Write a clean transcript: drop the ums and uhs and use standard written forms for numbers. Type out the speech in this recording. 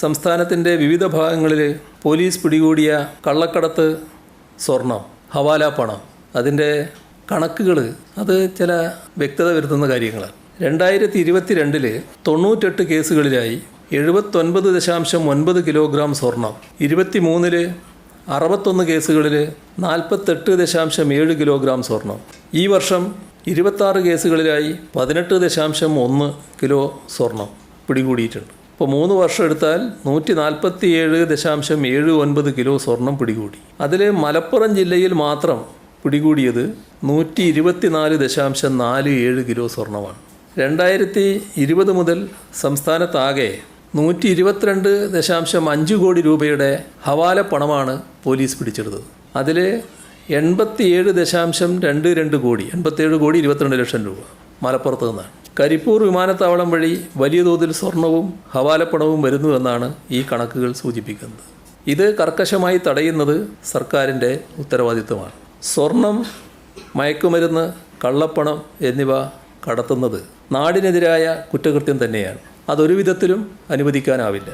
സംസ്ഥാനത്തിൻ്റെ വിവിധ ഭാഗങ്ങളിൽ പോലീസ് പിടികൂടിയ കള്ളക്കടത്ത് സ്വർണം, ഹവാല പണം, അതിൻ്റെ കണക്കുകൾ അത് ചില വ്യക്തത വരുത്തുന്ന കാര്യങ്ങളാണ്. 2022 98 കേസുകളിലായി 79.9 കിലോഗ്രാം സ്വർണം, 23 61 കേസുകളിൽ 48.7 കിലോഗ്രാം സ്വർണം. ഈ വർഷം 26 കേസുകളിലായി 18.1 കിലോ സ്വർണം പിടികൂടിയിട്ടുണ്ട്. ഇപ്പോൾ 3 വർഷം എടുത്താൽ 147.79 കിലോ സ്വർണം പിടികൂടി. അതിൽ മലപ്പുറം ജില്ലയിൽ മാത്രം പിടികൂടിയത് 124.47 കിലോ സ്വർണമാണ്. 2020 മുതൽ സംസ്ഥാനത്താകെ 122.5 കോടി രൂപയുടെ ഹവാല പണമാണ് പോലീസ് പിടിച്ചെടുത്തത്. അതിൽ 87.22 കോടി, 87 കോടി 22 ലക്ഷം രൂപ മലപ്പുറത്ത് നിന്നാണ്. കരിപ്പൂർ വിമാനത്താവളം വഴി വലിയ തോതിൽ സ്വർണവും ഹവാലപ്പണവും വരുന്നുവെന്നാണ് ഈ കണക്കുകൾ സൂചിപ്പിക്കുന്നത്. ഇത് കർക്കശമായി തടയുന്നത് സർക്കാരിൻ്റെ ഉത്തരവാദിത്വമാണ്. സ്വർണം, മയക്കുമരുന്ന്, കള്ളപ്പണം എന്നിവ കടത്തുന്നത് നാടിനെതിരായ കുറ്റകൃത്യം തന്നെയാണ്. അതൊരു വിധത്തിലും അനുവദിക്കാനാവില്ല.